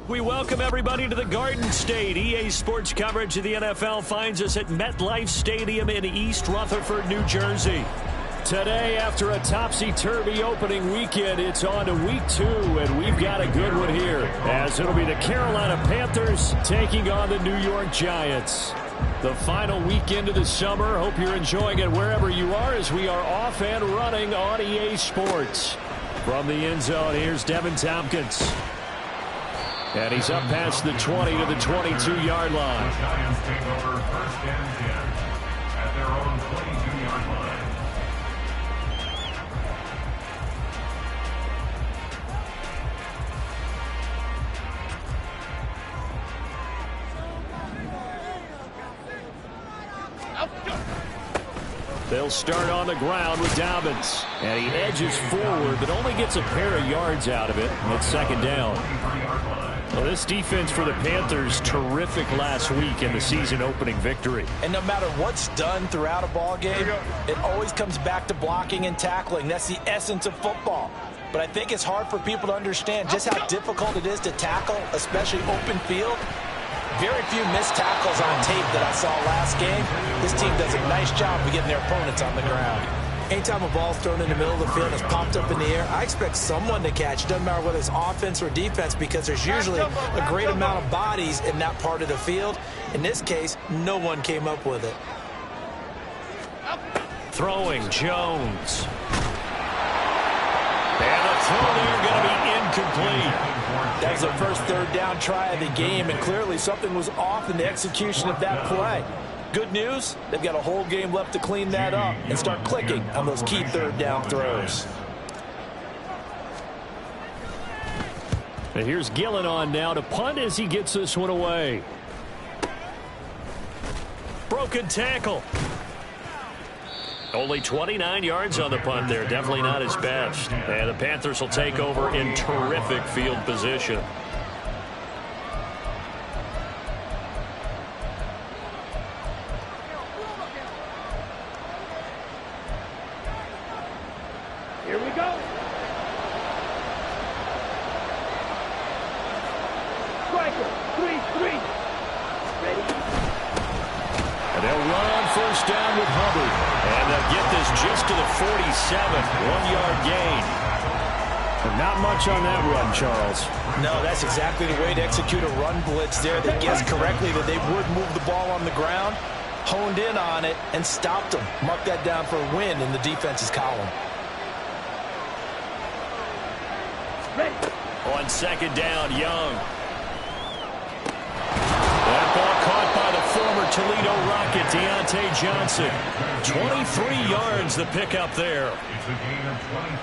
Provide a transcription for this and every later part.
We welcome everybody to the Garden State. EA Sports coverage of the NFL finds us at MetLife Stadium in East Rutherford, New Jersey. Today, after a topsy-turvy opening weekend, it's on to week 2, and we've got a good one here, as it'll be the Carolina Panthers taking on the New York Giants. The final weekend of the summer. Hope you're enjoying it wherever you are, as we are off and running on EA Sports. From the end zone, here's Devin Tompkins. And he's up past the 20 to the 22-yard line. The Giants take over first and 10 at their own 22-yard line. They'll start on the ground with Dobbins. And he edges forward, but only gets a pair of yards out of it. And it's second down. Well, this defense for the Panthers, terrific last week in the season-opening victory. And no matter what's done throughout a ball game, it always comes back to blocking and tackling. That's the essence of football. But I think it's hard for people to understand just how difficult it is to tackle, especially open field. Very few missed tackles on tape that I saw last game. This team does a nice job of getting their opponents on the ground. Anytime a ball's thrown in the middle of the field and it's popped up in the air, I expect someone to catch. It doesn't matter whether it's offense or defense, because there's usually a great amount of bodies in that part of the field. In this case, no one came up with it. Throwing, Jones. And the throw there going to be incomplete. That was the first third down try of the game, and clearly something was off in the execution of that play. Good news, they've got a whole game left to clean that up and start clicking on those key third down throws. And here's Gillen on now to punt as he gets this one away. Broken tackle. Only 29 yards on the punt there. Definitely not his best. And the Panthers will take over in terrific field position. Here we go. Striker, 3-3. Ready? And they'll run on first down with Hubbard. And they'll get this just to the 47. 1-yard gain. And not much on that run, Charles. No, that's exactly the way to execute a run blitz there. They guessed correctly that they would move the ball on the ground, honed in on it, and stopped them. Mark that down for a win in the defense's column. Ready. On second down, Young. That ball caught by the former Toledo Rocket, Deontay Johnson. 23 yards the pickup there.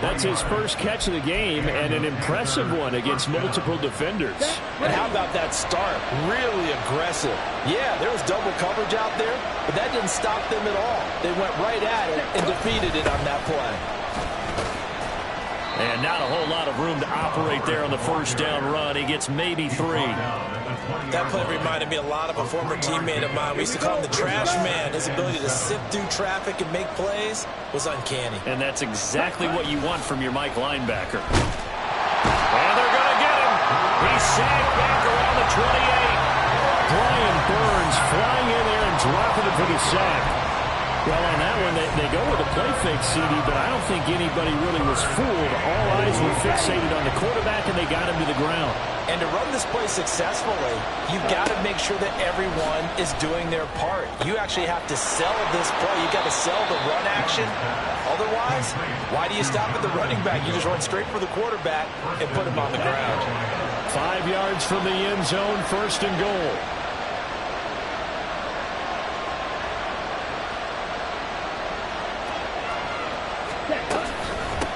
That's his first catch of the game, and an impressive one against multiple defenders. And how about that start? Really aggressive. Yeah, there was double coverage out there, but that didn't stop them at all. They went right at it and defeated it on that play. And not a whole lot of room to operate there on the first down run. He gets maybe 3. That play reminded me a lot of a former teammate of mine. We used to call him the trash man. His ability to sift through traffic and make plays was uncanny. And that's exactly what you want from your Mike linebacker. And they're going to get him. He's sacked back around the 28. Brian Burns flying in there and dropping it for the sack. Well, on that one, they go with a play fake, CD, but I don't think anybody really was fooled. All eyes were fixated on the quarterback, and they got him to the ground. And to run this play successfully, you've got to make sure that everyone is doing their part. You actually have to sell this play. You've got to sell the run action. Otherwise, why do you stop at the running back? You just run straight for the quarterback and put him on the ground. 5 yards from the end zone, first and goal.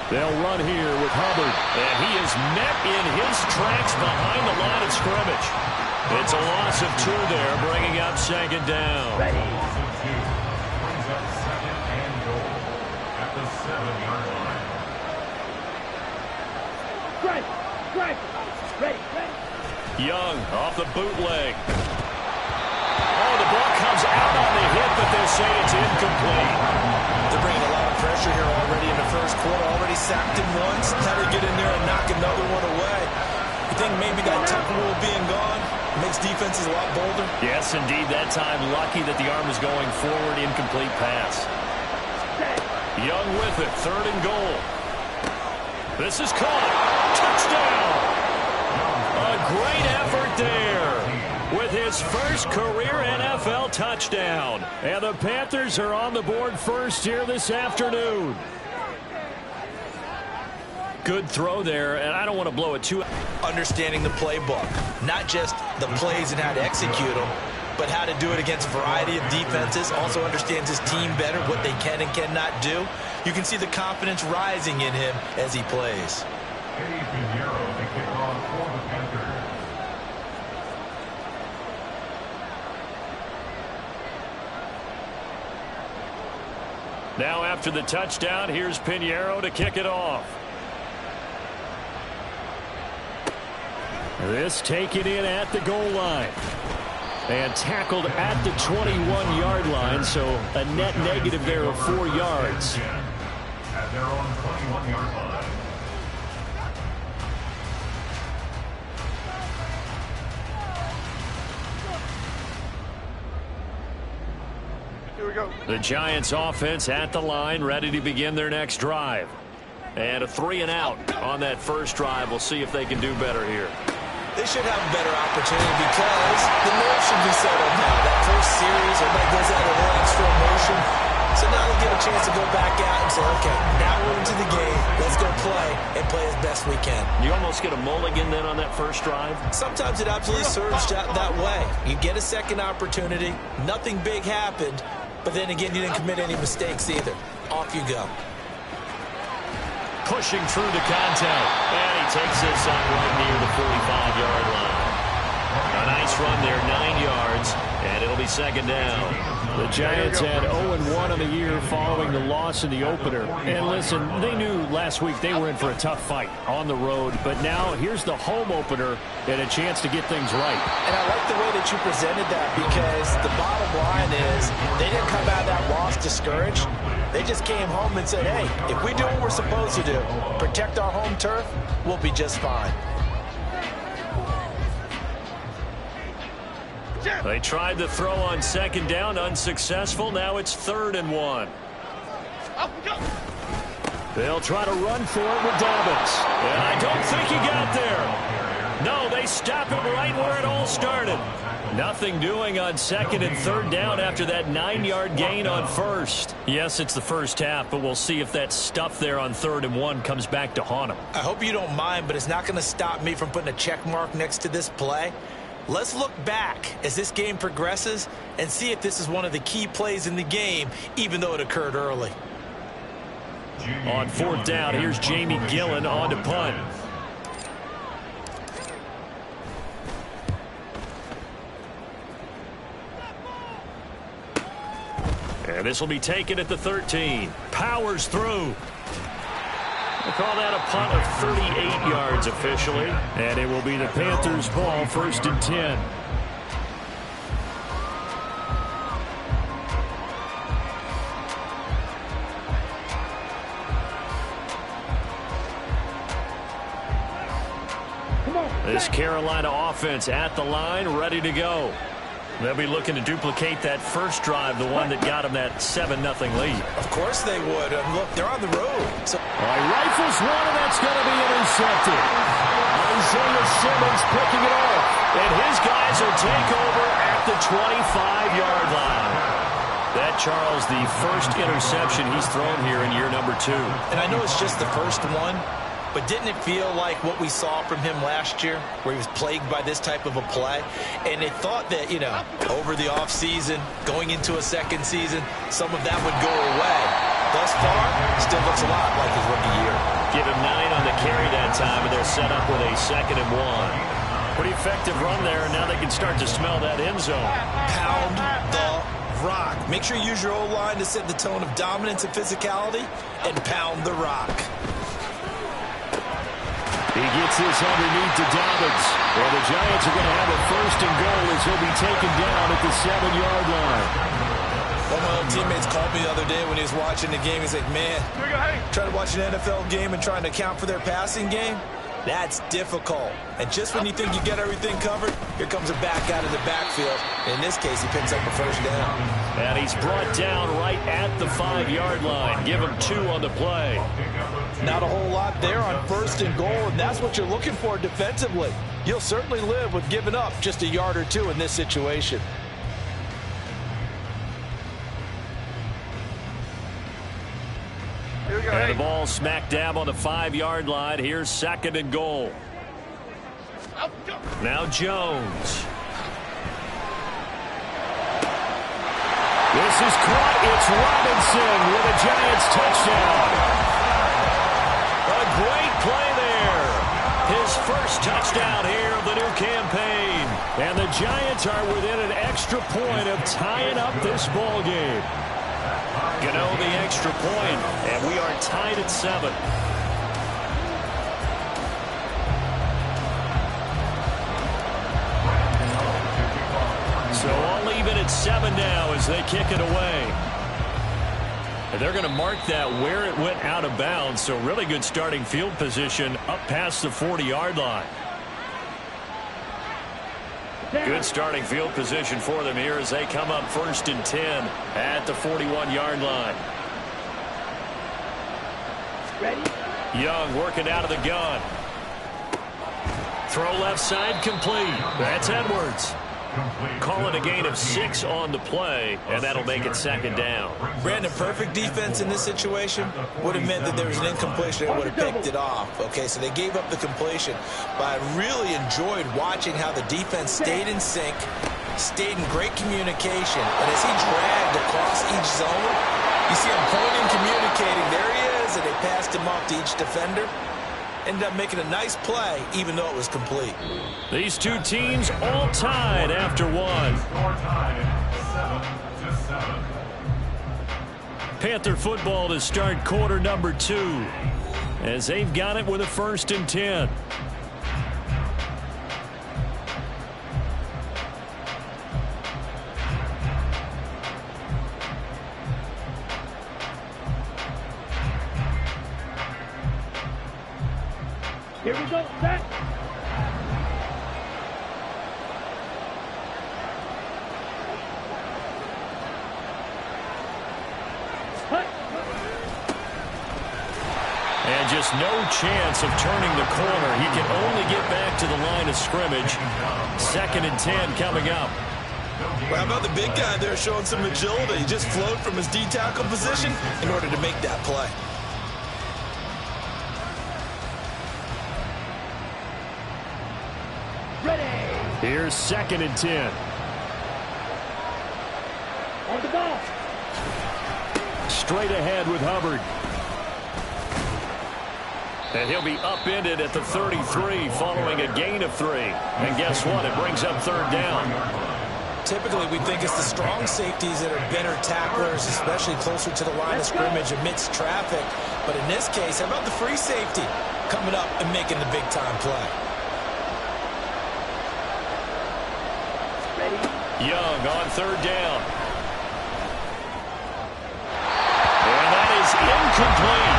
They'll run here with Hubbard. And he is met in his tracks behind the line of scrimmage. It's a loss of 2 there, bringing up second down. Ready. Brings up second and goal at the 7-yard line. Strike. Ready. Young off the bootleg. Oh, the ball comes out on the hit, but they'll say it's incomplete. They're bringing a lot of pressure here already in the first quarter. Already sacked him once. Had to get in there and knock another one away. You think maybe that tuck rule being gone makes defenses a lot bolder? Yes, indeed. That time, lucky that the arm is going forward. Incomplete pass. Young with it. 3rd and goal. This is caught. Touchdown. A great effort there with his first career NFL touchdown. And the Panthers are on the board first here this afternoon. Good throw there, and I don't want to blow it too. Understanding the playbook, not just the plays and how to execute them, but how to do it against a variety of defenses. Also understands his team better, what they can and cannot do. You can see the confidence rising in him as he plays. Now after the touchdown, here's Pinheiro to kick it off. This taken in at the goal line. And tackled at the 21-yard line, so a net negative there of 4 yards. At their own 21-yard line. Here we go. The Giants offense at the line, ready to begin their next drive. And a 3-and-out on that first drive. We'll see if they can do better here. They should have a better opportunity because the nerve should be settled now. That first series, everybody goes out a little extra emotion. So now they'll get a chance to go back out and say, okay, now we're into the game. Let's go play and play as best we can. You almost get a mulligan then on that first drive? Sometimes it absolutely serves that way. You get a second opportunity. Nothing big happened. But then again, you didn't commit any mistakes either. Off you go. Pushing through the contact. And he takes this up right near the 45-yard line. A nice run there, 9 yards, and it'll be 2nd down. The Giants had 0-1 on the year following the loss in the opener. And listen, they knew last week they were in for a tough fight on the road. But now here's the home opener and a chance to get things right. And I like the way that you presented that because the bottom line is they didn't come out of that loss discouraged. They just came home and said, hey, if we do what we're supposed to do, protect our home turf, we'll be just fine. They tried the throw on 2nd down, unsuccessful. Now it's 3rd and 1. They'll try to run for it with Dobbins. And I don't think he got there. No, they stop him right where it all started. Nothing doing on 2nd and 3rd down after that 9-yard gain on 1st. Yes, it's the first half, but we'll see if that stuff there on 3rd and 1 comes back to haunt him. I hope you don't mind, but it's not going to stop me from putting a check mark next to this play. Let's look back as this game progresses and see if this is one of the key plays in the game, even though it occurred early. On 4th down, here's Jamie Gillen on to punt. And this will be taken at the 13. Powers through. We'll call that a punt of 38 yards officially. And it will be the Panthers' ball, 1st and 10. This Carolina offense at the line, ready to go. They'll be looking to duplicate that first drive, the one that got them that 7-0 lead. Of course they would. Look, they're on the road. So Rifles one, and that's going to be intercepted. Isaiah Simmons picking it off. And his guys will take over at the 25-yard line. That, Charles, the first interception he's thrown here in year number 2. And I know it's just the first one, but didn't it feel like what we saw from him last year, where he was plagued by this type of a play? And they thought that, you know, over the offseason, going into a second season, some of that would go away. Thus far, still looks a lot like his rookie year. Give him 9 on the carry that time, and they're set up with a 2nd and 1. Pretty effective run there, and now they can start to smell that end zone. Pound the rock. Make sure you use your O-line to set the tone of dominance and physicality, and pound the rock. He gets this underneath to Dobbins. Well, the Giants are going to have a 1st and goal as he'll be taken down at the 7-yard line. One of my old teammates called me the other day when he was watching the game. He's like, man, trying to watch an NFL game and trying to account for their passing game, That's difficult. And just when you think you get everything covered, here comes a back out of the backfield. In this case, he picks up a first down. And he's brought down right at the 5-yard line. Give him 2 on the play. Not a whole lot there on 1st and goal, and that's what you're looking for defensively. You'll certainly live with giving up just a yard or 2 in this situation. Here we go. And the ball smack dab on the 5-yard line. Here's 2nd and goal. Now Jones. This is caught. It's Robinson with a Giants touchdown. A great play there. His first touchdown here of the new campaign. And the Giants are within an extra point of tying up this ball game. Gano the extra point, and we are tied at 7. So all even at 7 now as they kick it away. And they're going to mark that where it went out of bounds, so really good starting field position up past the 40-yard line. Good starting field position for them here as they come up 1st and 10 at the 41-yard line. Ready? Young working out of the gun. Throw left side complete. That's Edwards. Calling a gain of 6 on the play, and that'll make it 2nd down. Brandon, perfect defense in this situation would have meant that there was an incompletion and would have picked it off. Okay, so they gave up the completion, but I really enjoyed watching how the defense stayed in sync, stayed in great communication, and as he dragged across each zone, you see him pointing, communicating. There he is, and they passed him off to each defender. Ended up making a nice play, even though it was complete. These two teams all tied after 1. Panther football to start quarter number 2 as they've got it with a 1st and 10. Here we go, set. And just no chance of turning the corner. He can only get back to the line of scrimmage. 2nd and 10 coming up. Well, how about the big guy there showing some agility? He just flowed from his D-tackle position in order to make that play. Here's 2nd and 10. On the ball. Straight ahead with Hubbard. And he'll be upended at the 33 following a gain of 3. And guess what? It brings up 3rd down. Typically, we think it's the strong safeties that are better tacklers, especially closer to the line of scrimmage amidst traffic. But in this case, how about the free safety coming up and making the big-time play? Young on 3rd down. And that is incomplete.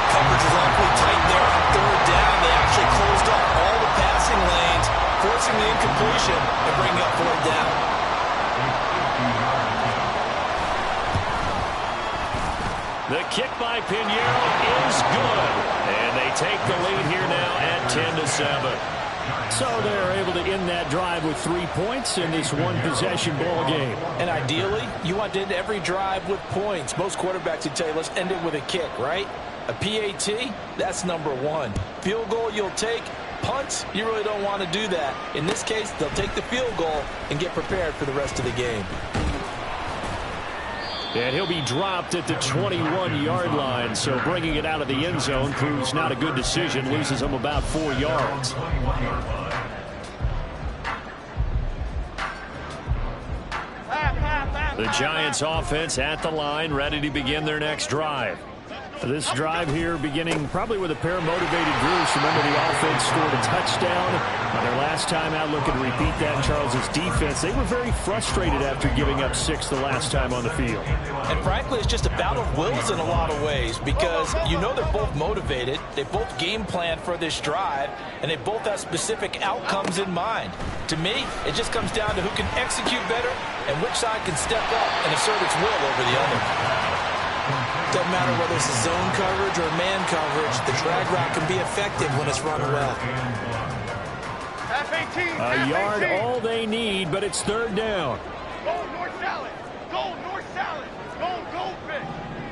Coverage is awfully tight there on 3rd down. They actually closed off all the passing lanes, forcing the incompletion and bringing up 4th down. The kick by Pinheiro is good. And they take the lead here now at 10-7. So they're able to end that drive with 3 points in this one-possession ball game. And ideally, you want to end every drive with points. Most quarterbacks would tell you, let's end it with a kick, right? A PAT, that's number 1. Field goal you'll take. Punts, you really don't want to do that. In this case, they'll take the field goal and get prepared for the rest of the game. And he'll be dropped at the 21-yard line, so bringing it out of the end zone proves not a good decision, loses him about 4 yards. The Giants offense at the line, ready to begin their next drive. This drive here beginning probably with a pair of motivated groups. Remember, the offense scored a touchdown on their last time out. Looking to repeat that. Charles's defense, they were very frustrated after giving up 6 the last time on the field. And frankly, it's just a battle of wills in a lot of ways because you know they're both motivated. They both game plan for this drive, and they both have specific outcomes in mind. To me, it just comes down to who can execute better and which side can step up and assert its will over the other. Doesn't matter whether it's a zone coverage or man coverage, the drag route can be effective when it's run well. A yard all they need, but it's 3rd down. Go north salad. Go north salad. Go goldfish.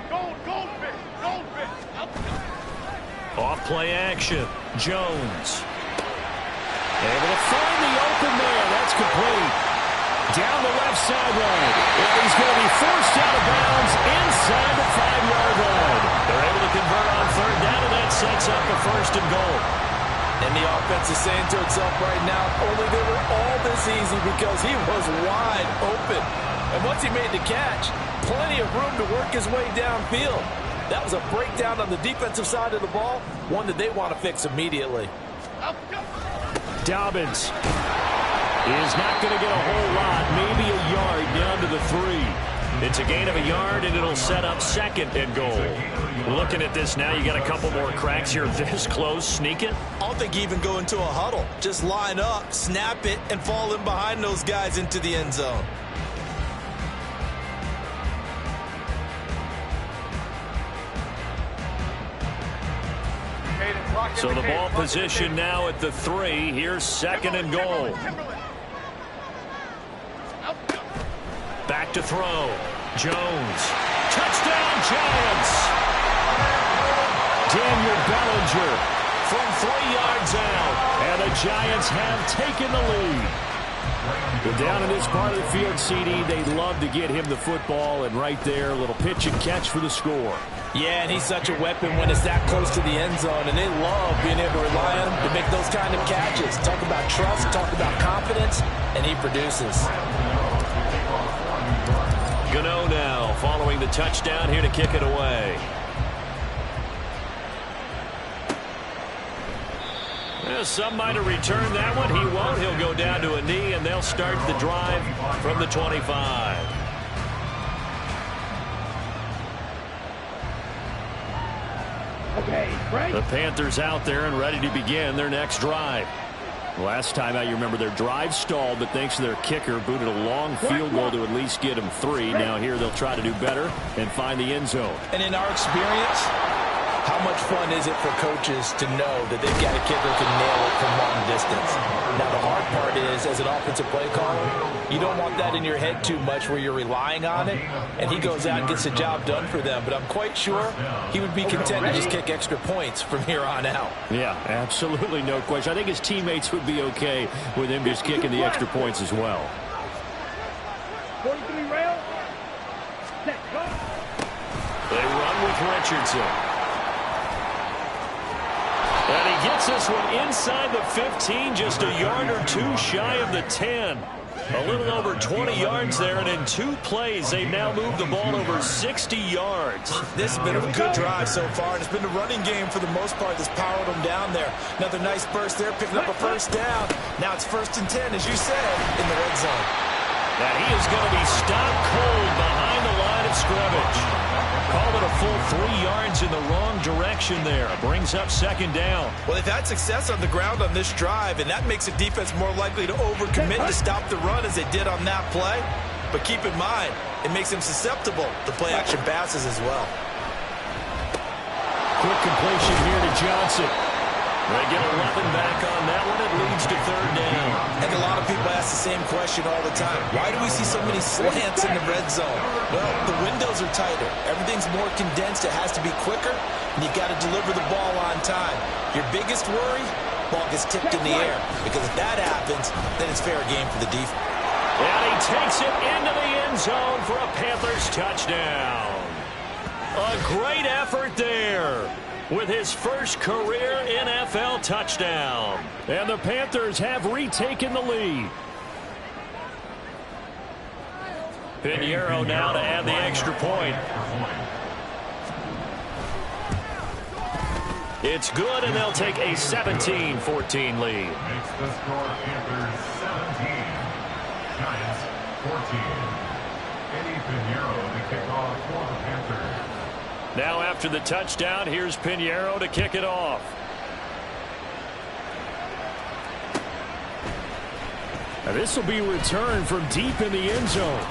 Go goldfish. Goldfish. Off play action. Jones. Able to find the open man. That's complete. Down the left sideline. And he's going to be forced out of bounds inside the 5-yard line. They're able to convert on 3rd down, and that sets up a 1st and goal. And the offense is saying to itself right now, only they were all this easy because he was wide open. And once he made the catch, plenty of room to work his way downfield. That was a breakdown on the defensive side of the ball, one that they want to fix immediately. Dobbins is not going to get a whole lot, maybe a yard down to the 3. It's a gain of a yard, and it'll set up 2nd and goal. Looking at this now, you got a couple more cracks here this close. Sneak it. I don't think you even go into a huddle. Just line up, snap it, and fall in behind those guys into the end zone. So the ball position now at the 3. Here's 2nd and goal. Back to throw. Jones. Touchdown, Giants. Daniel Bellinger from 3 yards out. And the Giants have taken the lead. But down in this part of the field, CD, they love to get him the football. And right there, a little pitch and catch for the score. Yeah, and he's such a weapon when it's that close to the end zone, and they love being able to rely on him to make those kind of catches. Talk about trust, talk about confidence, and he produces. Gano now following the touchdown here to kick it away. Well, some might have returned that one. He won't. He'll go down to a knee, and they'll start the drive from the 25. The Panthers out there and ready to begin their next drive. Last time out, you remember their drive stalled, but thanks to their kicker, booted a long field goal to at least get them 3. Now here they'll try to do better and find the end zone. And in our experience, how much fun is it for coaches to know that they've got a kicker who can nail it from long distance? Now, the hard part is, as an offensive play caller, you don't want that in your head too much where you're relying on it, and he goes out and gets the job done for them. But I'm quite sure he would be content to just kick extra points from here on out. Yeah, absolutely no question. I think his teammates would be okay with him just kicking the extra points as well. 43 rail. Set, go. They run with Richardson. And he gets this one inside the 15, just a yard or 2 shy of the 10. A little over 20 yards there, and in 2 plays, they've now moved the ball over 60 yards. This has been a good drive so far, and it's been the running game for the most part that's powered them down there. Another nice burst there, picking up a 1st down. Now it's 1st and 10, as you said, in the red zone. And he is going to be stopped cold behind the line of scrimmage. Called it a full 3 yards in the wrong direction there. Brings up 2nd down. Well, they've had success on the ground on this drive, and that makes the defense more likely to overcommit to stop the run as they did on that play. But keep in mind, it makes them susceptible to play-action passes as well. Quick completion here to Johnson. They get 11 back on that one. It leads to 3rd down. I think a lot of people ask the same question all the time. Why do we see so many slants in the red zone? Well, the windows are tighter. Everything's more condensed. It has to be quicker, and you've got to deliver the ball on time. Your biggest worry, ball gets tipped in the air, because if that happens, then it's fair game for the defense. And he takes it into the end zone for a Panthers touchdown. A great effort there, with his first career NFL touchdown. And the Panthers have retaken the lead. Pinheiro now to add the extra point. It's good, and they'll take a 17-14 lead. Makes the score Panthers 17, Giants 14. Eddie Pinheiro to kick off for the Panthers. Now after the touchdown, here's Pinheiro to kick it off. Now this will be returned from deep in the end zone.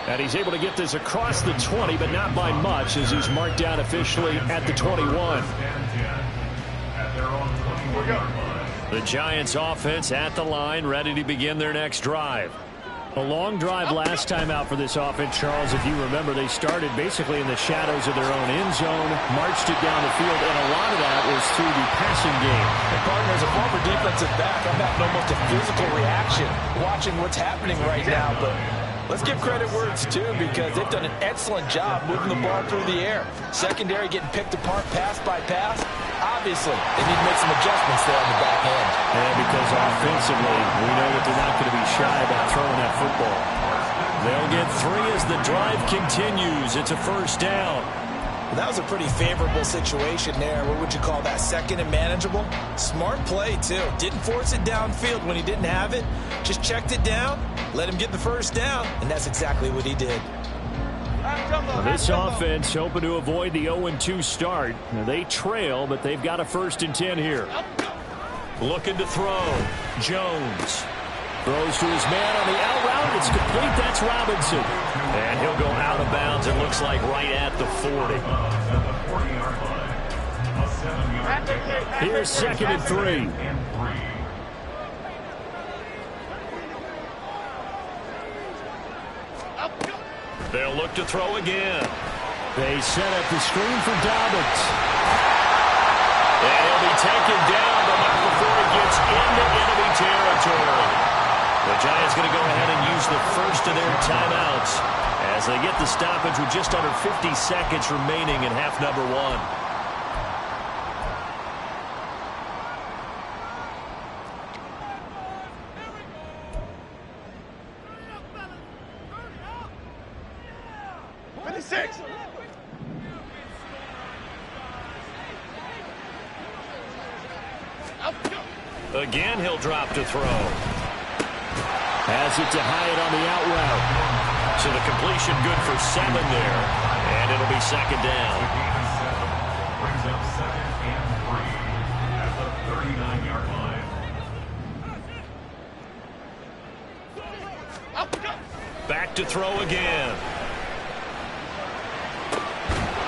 And he's able to get this across the 20, but not by much, as he's marked down officially at the 21. The Giants offense at the line, ready to begin their next drive. A long drive last time out for this offense, Charles. If you remember, they started basically in the shadows of their own end zone, marched it down the field, and a lot of that was through the passing game. And partner, as a former defensive back, I'm having almost a physical reaction watching what's happening right now. But let's give credit where it's due, because they've done an excellent job moving the ball through the air. Secondary getting picked apart pass by pass. Obviously, they need to make some adjustments there on the back end. And because offensively, we know that they're not going to be shy about throwing that football. They'll get 3 as the drive continues. It's a first down. That was a pretty favorable situation there. What would you call that? Second and manageable? Smart play, too. Didn't force it downfield when he didn't have it. Just checked it down, let him get the first down, and that's exactly what he did. This offense hoping to avoid the 0-2 start. They trail, but they've got a 1st and 10 here. Looking to throw. Jones throws to his man on the out route. It's complete. That's Robinson. And he'll go out of bounds, it looks like, right at the 40. Here's 2nd and 3. They'll look to throw again. They set up the screen for Dobbins. And he'll be taken down, but not before he gets into enemy territory. The Giants going to go ahead and use the first of their timeouts as they get the stoppage with just under 50 seconds remaining in half number 1. Again, he'll drop to throw. Has it to Hyatt on the out route. So the completion good for 7 there. And it'll be 2nd down. Brings up 2nd and 3 at the 39-yard line. Back to throw again.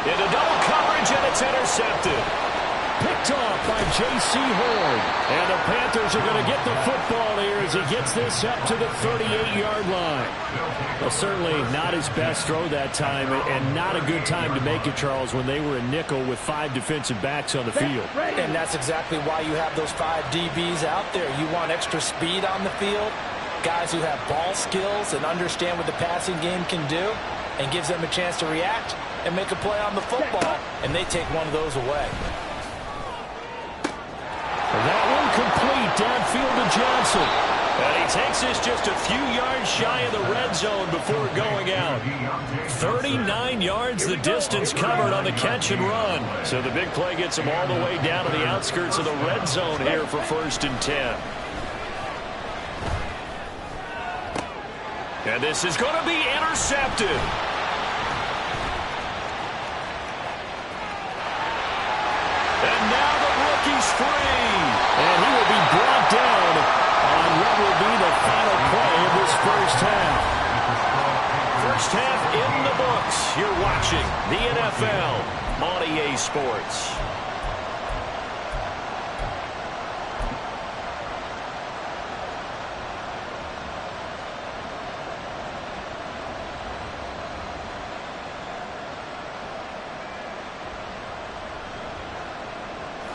Into double coverage, and it's intercepted. Picked off by J.C. Horn. And the Panthers are going to get the football here as he gets this up to the 38-yard line. Well, certainly not his best throw that time, and not a good time to make it, Charles, when they were a nickel with 5 defensive backs on the field. And that's exactly why you have those 5 DBs out there. You want extra speed on the field, guys who have ball skills and understand what the passing game can do, and gives them a chance to react and make a play on the football, and they take one of those away. That one complete downfield to Johnson. And he takes this just a few yards shy of the red zone before going out. 39 yards the distance covered on the catch and run. So the big play gets him all the way down to the outskirts of the red zone here for 1st and 10. And this is going to be intercepted. And now the rookie's free. And he will be brought down on what will be the final play of this first half. First half in the books. You're watching the NFL on EA Sports.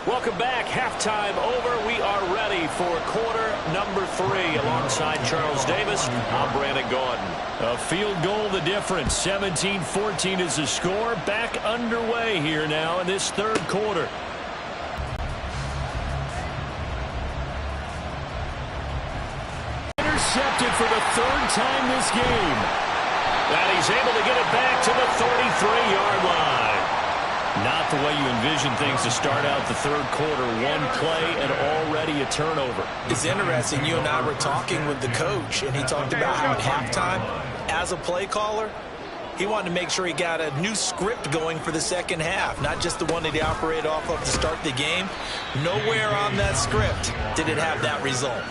Welcome back. Halftime over. We are ready for quarter number 3. Alongside Charles Davis, I'm Brandon Gordon. A field goal the difference. 17-14 is the score. Back underway here now in this 3rd quarter. Intercepted for the 3rd time this game. And he's able to get it back to the 33-yard line. Not the way you envision things to start out the third quarter. One play and already a turnover. It's interesting. You and I were talking with the coach, and he talked about how at halftime, as a play caller, he wanted to make sure he got a new script going for the second half, not just the one that he operated off of to start the game. Nowhere on that script did it have that result.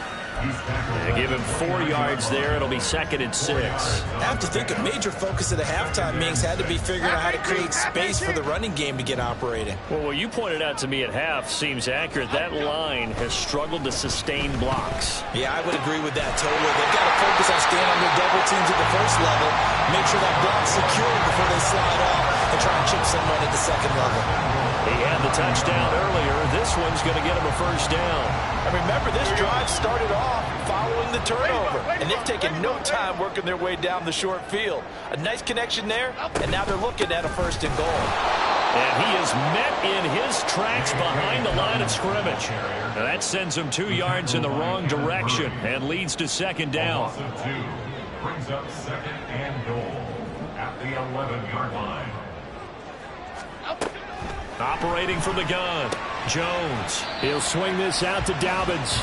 Give him 4 yards there. It'll be 2nd and 6. I have to think a major focus of the halftime meetings had to be figuring out how to create space for the running game to get operating. Well, what you pointed out to me at half seems accurate. That line has struggled to sustain blocks. Yeah, I would agree with that totally. They've got to focus on staying on their double teams at the first level, make sure that block's secure before they slide off and try and chip someone at the second level. He had the touchdown earlier. This one's going to get him a first down. And remember, this drive started off following the turnover, and they've taken no time working their way down the short field. A nice connection there, and now they're looking at a 1st and goal. And he is met in his tracks behind the line of scrimmage. Now that sends him 2 yards in the wrong direction and leads to 2nd down. Brings up 2nd and goal at the 11-yard line. Operating from the gun, Jones. He'll swing this out to Dobbins.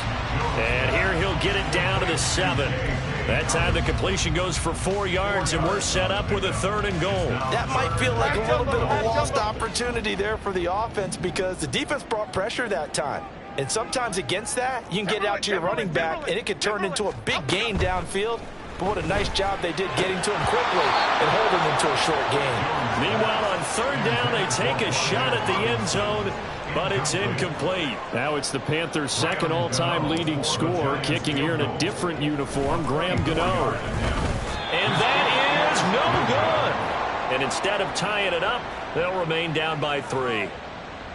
And here he'll get it down to the 7. That time the completion goes for 4 yards, and we're set up with a 3rd and goal. That might feel like a little bit of a lost opportunity there for the offense because the defense brought pressure that time. And sometimes against that, you can get out to your running back, and it could turn into a big gain downfield. But what a nice job they did getting to him quickly and holding him to a short gain. Meanwhile, on 3rd down, they take a shot at the end zone, but it's incomplete. Now it's the Panthers' 2nd all-time leading scorer, kicking here in a different uniform, Graham Gano. And that is no good. And instead of tying it up, they'll remain down by 3.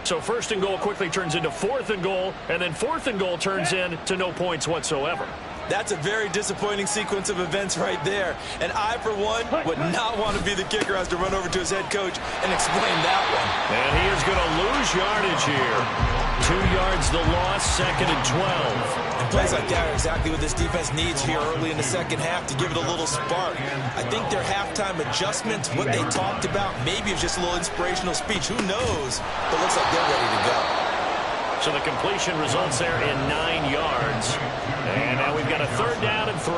So 1st and goal quickly turns into 4th and goal, and then 4th and goal turns into no points whatsoever. That's a very disappointing sequence of events right there. And I, for one, would not want to be the kicker who has to run over to his head coach and explain that one. And he is going to lose yardage here. 2 yards the loss, 2nd and 12. And plays like that are exactly what this defense needs here early in the second half to give it a little spark. I think their halftime adjustment, what they talked about, maybe it's just a little inspirational speech. Who knows? But it looks like they're ready to go. So the completion results there in 9 yards. And now we've got a 3rd down and 3.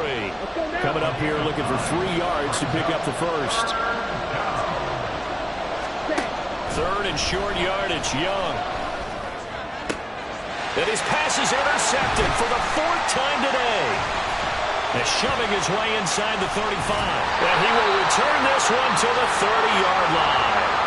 Coming up here looking for 3 yards to pick up the 1st. 3rd and short yardage, Young. And his pass is intercepted for the 4th time today. And shoving his way inside the 35. And he will return this one to the 30-yard line.